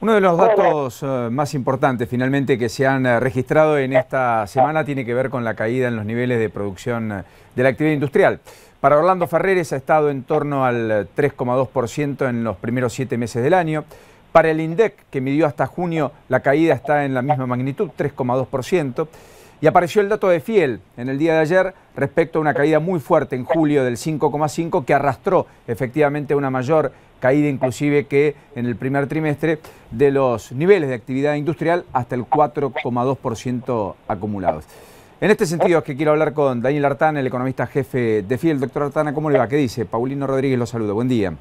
Uno de los datos más importantes finalmente que se han registrado en esta semana tiene que ver con la caída en los niveles de producción de la actividad industrial. Para Orlando Ferreres ha estado en torno al 3,2% en los primeros 7 meses del año. Para el INDEC, que midió hasta junio, la caída está en la misma magnitud, 3,2%. Y apareció el dato de Fiel en el día de ayer respecto a una caída muy fuerte en julio del 5,5% que arrastró efectivamente una mayor caída inclusive que en el primer trimestre de los niveles de actividad industrial hasta el 4,2% acumulados. En este sentido es que quiero hablar con Daniel Artana, el economista jefe de Fiel. Doctor Artana, ¿cómo le va? ¿Qué dice? Paulino Rodríguez lo saluda. Buen día.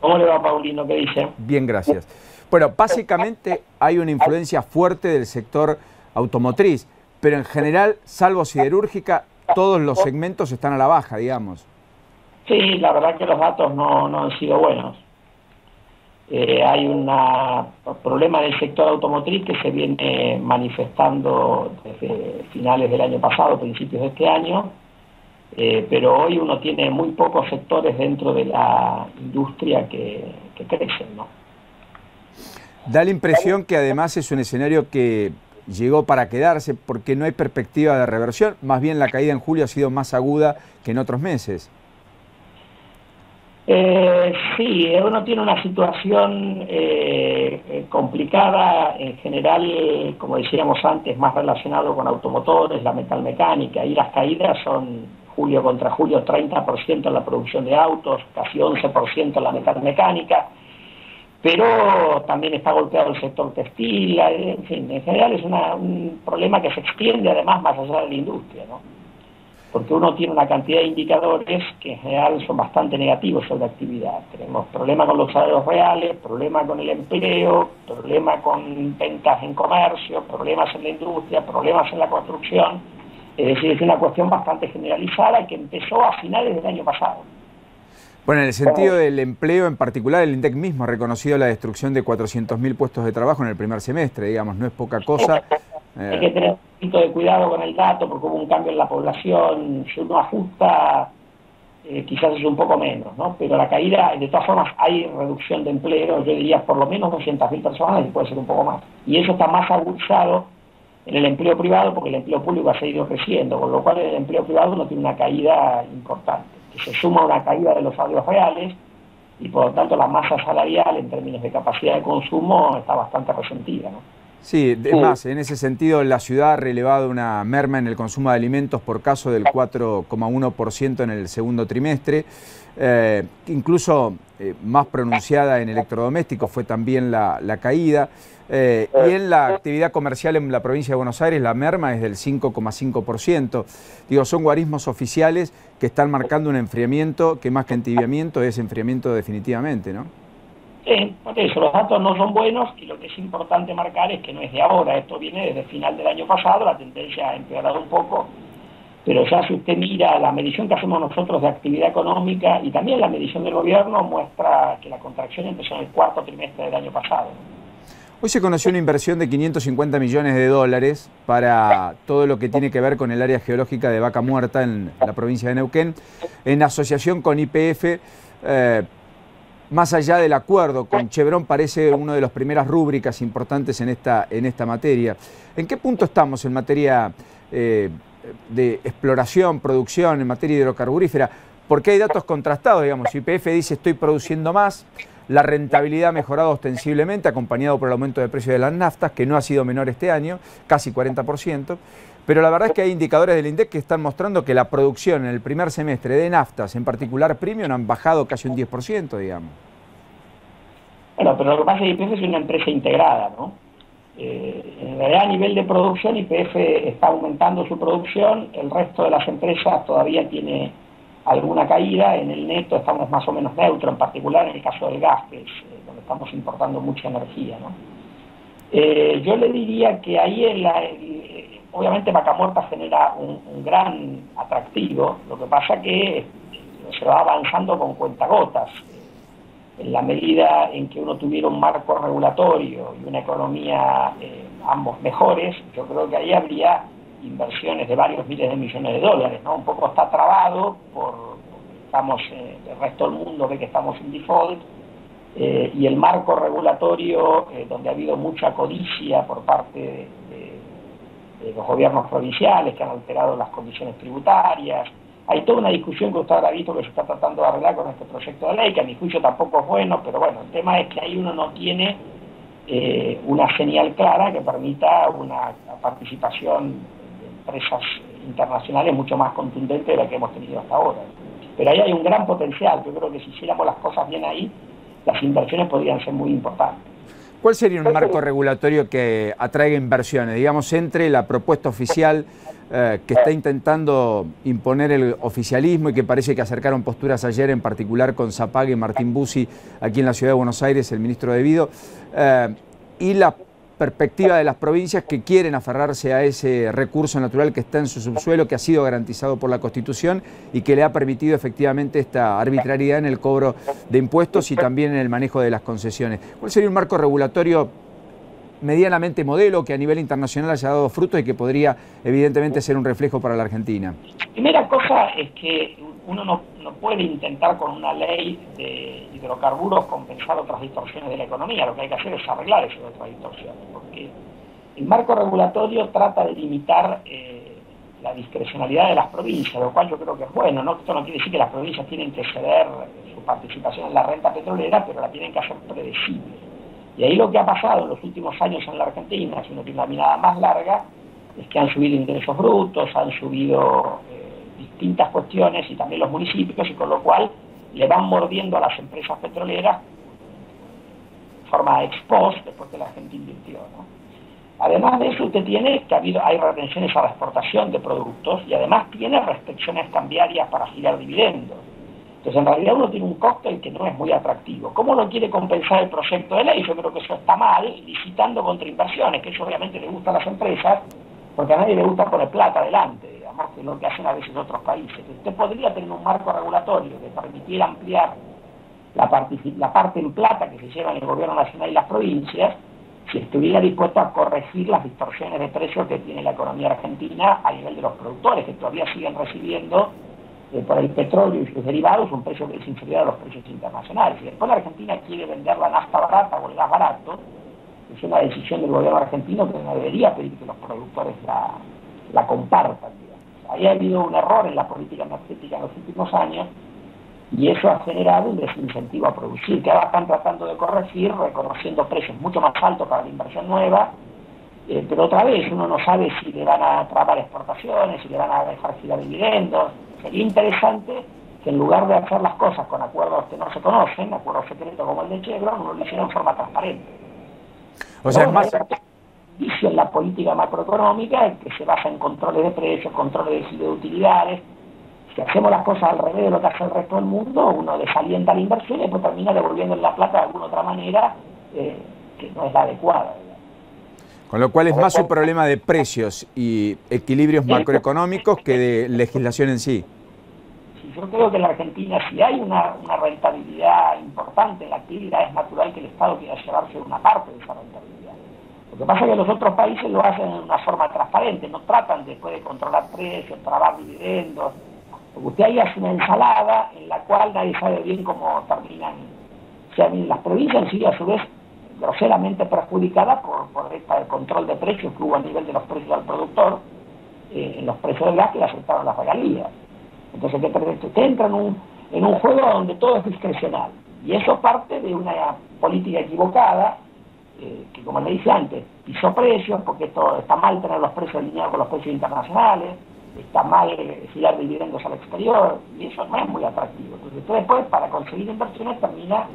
¿Cómo le va, Paulino? ¿Qué dice? Bien, gracias. Bueno, básicamente hay una influencia fuerte del sector automotriz, pero en general, salvo siderúrgica, todos los segmentos están a la baja, digamos. Sí, la verdad que los datos no han sido buenos. Hay un problema del sector automotriz que se viene manifestando desde finales del año pasado, principios de este año, pero hoy uno tiene muy pocos sectores dentro de la industria que crecen, ¿no? Da la impresión que además es un escenario que llegó para quedarse porque no hay perspectiva de reversión, más bien la caída en julio ha sido más aguda que en otros meses. Sí, uno tiene una situación complicada, en general, como decíamos antes, más relacionado con automotores, la metalmecánica, y las caídas son julio contra julio 30% en la producción de autos, casi 11% en la metalmecánica, pero también está golpeado el sector textil, en fin, en general es un problema que se extiende además más allá de la industria, ¿no? Porque uno tiene una cantidad de indicadores que en general son bastante negativos sobre la actividad. Tenemos problemas con los salarios reales, problemas con el empleo, problemas con ventas en comercio, problemas en la industria, problemas en la construcción. Es decir, es una cuestión bastante generalizada que empezó a finales del año pasado. Bueno, en el sentido del empleo en particular, el INDEC mismo ha reconocido la destrucción de 400.000 puestos de trabajo en el primer semestre, digamos, no es poca cosa. Hay que tener un poquito de cuidado con el dato porque hubo un cambio en la población, si uno ajusta quizás es un poco menos, ¿no? Pero la caída, de todas formas hay reducción de empleo, yo diría por lo menos 200.000 personas y puede ser un poco más. Y eso está más agudizado en el empleo privado porque el empleo público ha seguido creciendo, con lo cual en el empleo privado uno tiene una caída importante, que se suma a una caída de los salarios reales y por lo tanto la masa salarial en términos de capacidad de consumo está bastante resentida, ¿no? Sí, es más, en ese sentido la ciudad ha relevado una merma en el consumo de alimentos por caso del 4,1% en el segundo trimestre, incluso más pronunciada en electrodomésticos fue también la caída, y en la actividad comercial en la provincia de Buenos Aires la merma es del 5,5%. Digo, son guarismos oficiales que están marcando un enfriamiento que más que entibiamiento es enfriamiento definitivamente, ¿no? Sí, por eso los datos no son buenos y lo que es importante marcar es que no es de ahora, esto viene desde el final del año pasado, la tendencia ha empeorado un poco, pero ya si usted mira la medición que hacemos nosotros de actividad económica y también la medición del gobierno muestra que la contracción empezó en el cuarto trimestre del año pasado. Hoy se conoció una inversión de 550 millones de dólares para todo lo que tiene que ver con el área geológica de Vaca Muerta en la provincia de Neuquén, en asociación con YPF. Más allá del acuerdo con Chevron, parece una de las primeras rúbricas importantes en esta materia. ¿En qué punto estamos en materia de exploración, producción, en materia hidrocarburífera? Porque hay datos contrastados, digamos. YPF dice estoy produciendo más, la rentabilidad ha mejorado ostensiblemente, acompañado por el aumento de precio de las naftas, que no ha sido menor este año, casi 40%. Pero la verdad es que hay indicadores del INDEC que están mostrando que la producción en el primer semestre de naftas, en particular premium, han bajado casi un 10%, digamos. Bueno, pero lo que pasa es que YPF es una empresa integrada, ¿no? En realidad a nivel de producción YPF está aumentando su producción, el resto de las empresas todavía tiene alguna caída, en el neto estamos más o menos neutro, en particular en el caso del gas, que es donde estamos importando mucha energía, ¿no? Yo le diría que ahí obviamente Vaca Muerta genera un gran atractivo, lo que pasa que se va avanzando con cuentagotas. En la medida en que uno tuviera un marco regulatorio y una economía ambos mejores, yo creo que ahí habría inversiones de varios miles de millones de dólares, ¿no? Un poco está trabado porque estamos, el resto del mundo ve que estamos en default, y el marco regulatorio, donde ha habido mucha codicia por parte de los gobiernos provinciales que han alterado las condiciones tributarias. Hay toda una discusión que usted habrá visto que se está tratando de arreglar con este proyecto de ley, que a mi juicio tampoco es bueno, pero bueno, el tema es que ahí uno no tiene una señal clara que permita una participación de empresas internacionales mucho más contundente de la que hemos tenido hasta ahora. Pero ahí hay un gran potencial. Yo creo que si hiciéramos las cosas bien ahí, las inversiones podrían ser muy importantes. ¿Cuál sería un marco regulatorio que atraiga inversiones? Digamos, entre la propuesta oficial que está intentando imponer el oficialismo y que parece que acercaron posturas ayer, en particular con Zapag y Martín Bussi, aquí en la Ciudad de Buenos Aires, el ministro de Vido, y la perspectiva de las provincias que quieren aferrarse a ese recurso natural que está en su subsuelo, que ha sido garantizado por la Constitución y que le ha permitido efectivamente esta arbitrariedad en el cobro de impuestos y también en el manejo de las concesiones? ¿Cuál sería un marco regulatorio medianamente modelo que a nivel internacional haya dado frutos y que podría evidentemente ser un reflejo para la Argentina? Primera cosa es que uno no puede intentar con una ley de hidrocarburos compensar otras distorsiones de la economía. Lo que hay que hacer es arreglar esas otras distorsiones, porque el marco regulatorio trata de limitar la discrecionalidad de las provincias, lo cual yo creo que es bueno, ¿no? Esto no quiere decir que las provincias tienen que ceder su participación en la renta petrolera, pero la tienen que hacer predecible. Y ahí lo que ha pasado en los últimos años en la Argentina, si uno tiene una mirada más larga, es que han subido ingresos brutos, han subido distintas cuestiones y también los municipios, y con lo cual le van mordiendo a las empresas petroleras de forma ex post después que la gente invirtió, ¿no? Además de eso, usted tiene que hay retenciones a la exportación de productos y además tiene restricciones cambiarias para girar dividendos. Entonces, en realidad uno tiene un cóctel que no es muy atractivo. ¿Cómo lo quiere compensar el proyecto de ley? Yo creo que eso está mal, licitando contra inversiones, que eso obviamente le gusta a las empresas, porque a nadie le gusta poner plata adelante, digamos, que es lo que hacen a veces otros países. Usted podría tener un marco regulatorio que permitiera ampliar la parte en plata que se lleva en el gobierno nacional y las provincias, si estuviera dispuesto a corregir las distorsiones de precios que tiene la economía argentina a nivel de los productores, que todavía siguen recibiendo por el petróleo y sus derivados un precio que es inferior a los precios internacionales. Si después la Argentina quiere vender la nafta barata o el gas barato, es una decisión del gobierno argentino que no debería pedir que los productores la compartan, digamos. Ahí ha habido un error en la política energética en los últimos años y eso ha generado un desincentivo a producir, que ahora están tratando de corregir, reconociendo precios mucho más altos para la inversión nueva, pero otra vez uno no sabe si le van a trabar exportaciones, si le van a dejar girar dividendos. Sería interesante que en lugar de hacer las cosas con acuerdos que no se conocen, acuerdos secretos como el de Chevron, uno lo hiciera en forma transparente. O sea, es más... en la política macroeconómica que se basa en controles de precios, controles de utilidades. Si hacemos las cosas al revés de lo que hace el resto del mundo, uno desalienta la inversión y después termina devolviendo la plata de alguna otra manera que no es la adecuada. Con lo cual es más un problema de precios y equilibrios macroeconómicos que de legislación en sí. Sí, yo creo que en la Argentina, si hay una rentabilidad importante en la actividad, es natural que el Estado quiera llevarse una parte de esa rentabilidad. Lo que pasa es que los otros países lo hacen de una forma transparente, no tratan después de controlar precios, trabar dividendos, porque usted ahí hace una ensalada en la cual nadie sabe bien cómo terminan. O sea, las provincias en sí, a su vez, groseramente perjudicada por el control de precios que hubo a nivel de los precios al productor, en los precios del gas que le aceptaron las regalías. Entonces, usted entra en un juego donde todo es discrecional, y eso parte de una política equivocada, que como le dije antes, pisó precios, porque esto está mal tener los precios alineados con los precios internacionales, está mal girar dividendos al exterior, y eso no es muy atractivo. Entonces, usted después, para conseguir inversiones, termina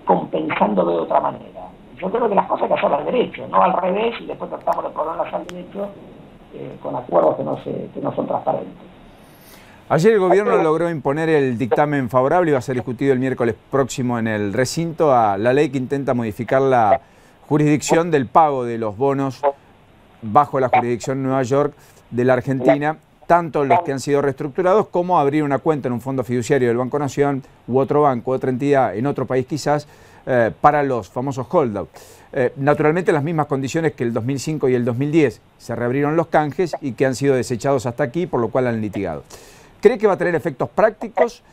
compensando de otra manera. Yo creo que las cosas hay que hacerlas al derecho, no al revés, y después tratamos de ponerlas al derecho con acuerdos que no son transparentes. Ayer el gobierno logró imponer el dictamen favorable y va a ser discutido el miércoles próximo en el recinto a la ley que intenta modificar la jurisdicción del pago de los bonos bajo la jurisdicción de Nueva York de la Argentina, tanto los que han sido reestructurados como abrir una cuenta en un fondo fiduciario del Banco Nación u otro banco, otra entidad en otro país quizás, para los famosos holdout. Naturalmente las mismas condiciones que el 2005 y el 2010 se reabrieron los canjes y que han sido desechados hasta aquí, por lo cual han litigado. ¿Cree que va a tener efectos prácticos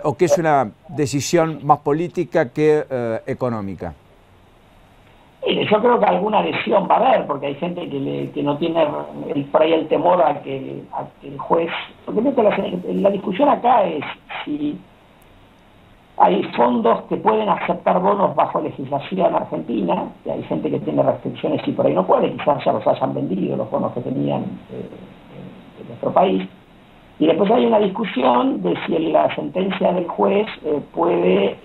o que es una decisión más política que económica? Yo creo que alguna lesión va a haber, porque hay gente que no tiene por ahí el temor a que el juez... Porque la discusión acá es si hay fondos que pueden aceptar bonos bajo legislación argentina, que hay gente que tiene restricciones y por ahí no puede, quizás ya los hayan vendido los bonos que tenían en nuestro país. Y después hay una discusión de si la sentencia del juez puede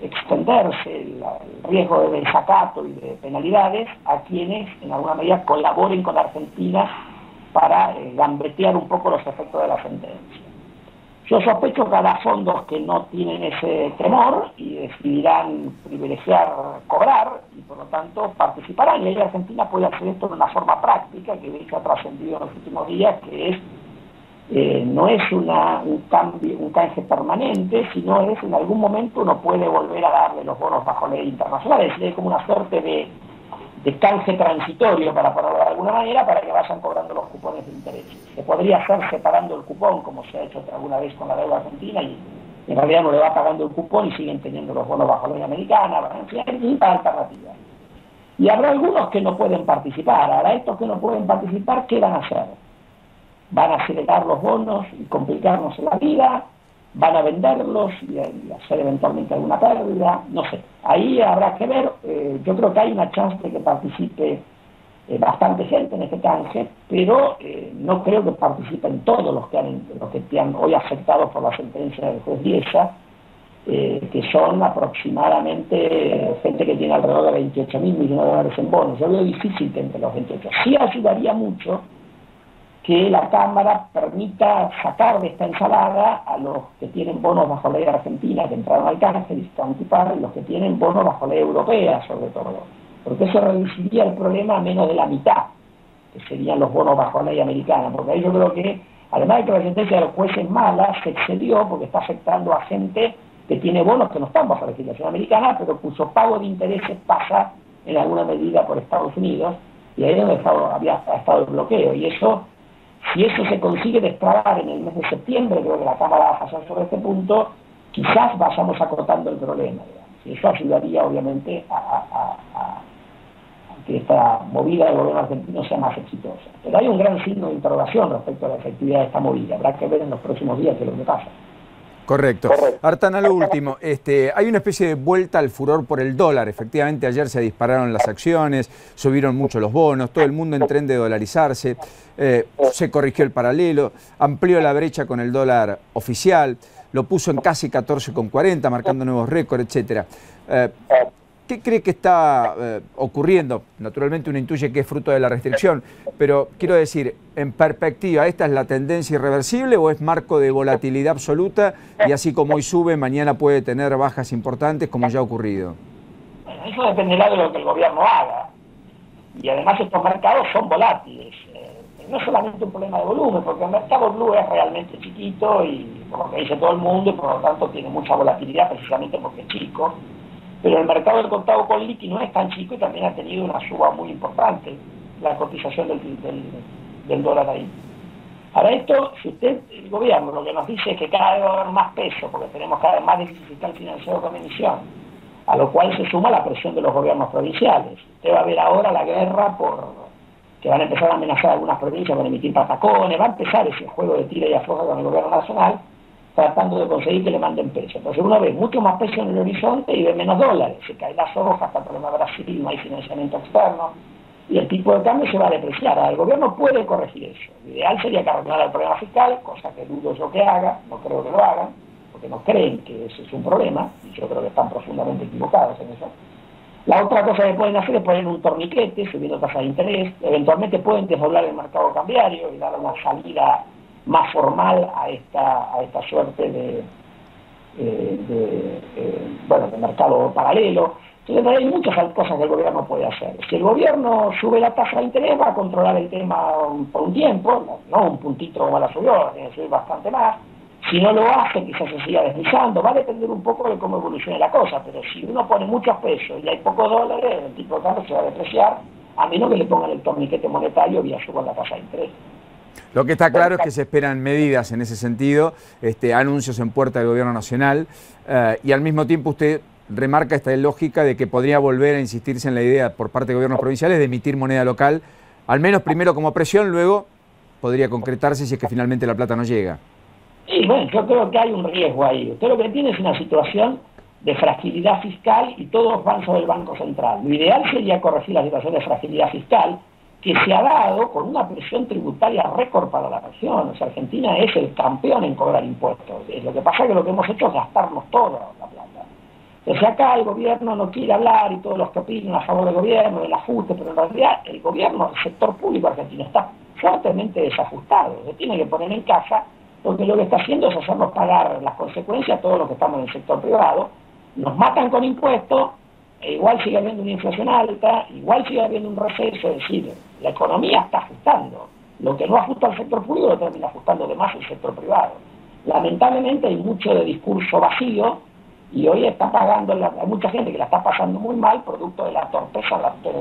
extenderse el riesgo de desacato y de penalidades a quienes en alguna medida colaboren con Argentina para gambetear un poco los efectos de la sentencia. Yo sospecho que habrá fondos que no tienen ese temor y decidirán privilegiar cobrar y por lo tanto participarán, y ahí Argentina puede hacer esto de una forma práctica que de hecho ha trascendido en los últimos días, que es no es un canje permanente, sino es en algún momento uno puede volver a darle los bonos bajo ley internacional, es decir, como una suerte de canje transitorio, para ponerlo de alguna manera, para que vayan cobrando los cupones de interés. Se podría hacer separando el cupón, como se ha hecho alguna vez con la deuda argentina, y en realidad no le va pagando el cupón y siguen teniendo los bonos bajo ley americana, hay distintas alternativas. Y habrá algunos que no pueden participar. Ahora, estos que no pueden participar, ¿qué van a hacer? ¿Van a acelerar los bonos y complicarnos la vida? ¿Van a venderlos y hacer eventualmente alguna pérdida? No sé. Ahí habrá que ver. Yo creo que hay una chance de que participe bastante gente en este canje, pero no creo que participen todos los que han hoy afectados por la sentencia del juez Dieza, que son aproximadamente gente que tiene alrededor de 28.000 millones de dólares en bonos. Yo veo difícil que entre los 28. Sí ayudaría mucho que la Cámara permita sacar de esta ensalada a los que tienen bonos bajo ley argentina, que entraron al canje, discount y par, y los que tienen bonos bajo ley europea, sobre todo. Porque eso reduciría el problema a menos de la mitad, que serían los bonos bajo ley americana. Porque ahí yo creo que, además de que la sentencia de los jueces es mala, se excedió porque está afectando a gente que tiene bonos que no están bajo legislación americana, pero cuyo pago de intereses pasa en alguna medida por Estados Unidos, y ahí es donde había estado el bloqueo. Y eso, si eso se consigue destrabar en el mes de septiembre, creo que la Cámara va a pasar sobre este punto, quizás vayamos acortando el problema, digamos. Y eso ayudaría obviamente a que esta movida del gobierno argentino sea más exitosa. Pero hay un gran signo de interrogación respecto a la efectividad de esta movida. Habrá que ver en los próximos días qué es lo que pasa. Correcto. Artana, lo último, hay una especie de vuelta al furor por el dólar. Efectivamente, ayer se dispararon las acciones, subieron mucho los bonos, todo el mundo en tren de dolarizarse, se corrigió el paralelo, amplió la brecha con el dólar oficial, lo puso en casi 14,40, marcando nuevos récords, etcétera. ¿Qué cree que está ocurriendo? Naturalmente uno intuye que es fruto de la restricción, pero quiero decir, en perspectiva, ¿esta es la tendencia irreversible o es marco de volatilidad absoluta y así como hoy sube, mañana puede tener bajas importantes como ya ha ocurrido? Bueno, eso dependerá de lo que el gobierno haga. Y además estos mercados son volátiles. No es solamente un problema de volumen, porque el mercado blue es realmente chiquito y por lo que dice todo el mundo, y por lo tanto tiene mucha volatilidad precisamente porque es chico. Pero el mercado del contado con liqui no es tan chico y también ha tenido una suba muy importante, la cotización del dólar ahí. Ahora esto, si el gobierno lo que nos dice es que cada vez va a haber más peso, porque tenemos cada vez más déficit fiscal financiero con emisión, a lo cual se suma la presión de los gobiernos provinciales. Usted va a ver ahora la guerra que van a empezar a amenazar a algunas provincias con emitir patacones, va a empezar ese juego de tira y afloja con el gobierno nacional, tratando de conseguir que le manden peso. Entonces uno ve mucho más peso en el horizonte y ve menos dólares. Se cae la soja, está el problema de Brasil, no hay financiamiento externo, y el tipo de cambio se va a depreciar. Ahora, el gobierno puede corregir eso. Lo ideal sería que arreglara el problema fiscal, cosa que dudo yo que haga, no creo que lo hagan, porque no creen que ese es un problema, y yo creo que están profundamente equivocados en eso. La otra cosa que pueden hacer es poner un torniquete, subiendo tasas de interés, eventualmente pueden desdoblar el mercado cambiario y dar una salida más formal a esta suerte de mercado paralelo. Entonces hay muchas cosas que el gobierno puede hacer. Si el gobierno sube la tasa de interés, va a controlar el tema por un tiempo, no un puntito como la subió, tiene que subir bastante más. Si no lo hace, quizás se siga deslizando. Va a depender un poco de cómo evolucione la cosa, pero si uno pone muchos pesos y hay pocos dólares, el tipo de cambio se va a depreciar, a menos que le pongan el torniquete monetario vía suba la tasa de interés. Lo que está claro es que se esperan medidas en ese sentido, anuncios en puerta del Gobierno Nacional, y al mismo tiempo usted remarca esta lógica de que podría volver a insistirse en la idea por parte de gobiernos provinciales de emitir moneda local, al menos primero como presión, luego podría concretarse si es que finalmente la plata no llega. Sí, bueno, yo creo que hay un riesgo ahí. Usted lo que tiene es una situación de fragilidad fiscal y todos van sobre el Banco Central. Lo ideal sería corregir la situación de fragilidad fiscal que se ha dado con una presión tributaria récord para la región. O sea, Argentina es el campeón en cobrar impuestos. Lo que pasa es que lo que hemos hecho es gastarnos toda la plata. Entonces acá el gobierno no quiere hablar y todos los que opinan a favor del gobierno, del ajuste, pero en realidad el gobierno, el sector público argentino está fuertemente desajustado. Se tiene que poner en caja porque lo que está haciendo es hacernos pagar las consecuencias a todos los que estamos en el sector privado. Nos matan con impuestos, e igual sigue habiendo una inflación alta, igual sigue habiendo un receso, es decir, la economía está ajustando. Lo que no ajusta al sector público lo termina ajustando de más el sector privado. Lamentablemente hay mucho de discurso vacío y hoy está pagando, hay mucha gente que la está pasando muy mal producto de la torpeza de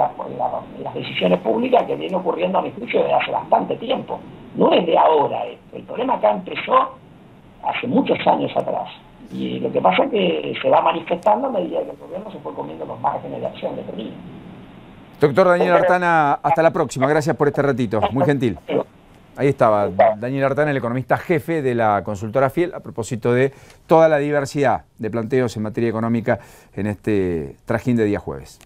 las decisiones públicas que viene ocurriendo a mi juicio desde hace bastante tiempo. No es de ahora esto. El problema acá empezó hace muchos años atrás. Y lo que pasa es que se va manifestando a medida que el gobierno se fue comiendo los márgenes de acción que tenía. Doctor Daniel Artana, hasta la próxima. Gracias por este ratito. Muy gentil. Ahí estaba Daniel Artana, el economista jefe de la consultora Fiel, a propósito de toda la diversidad de planteos en materia económica en este trajín de día jueves.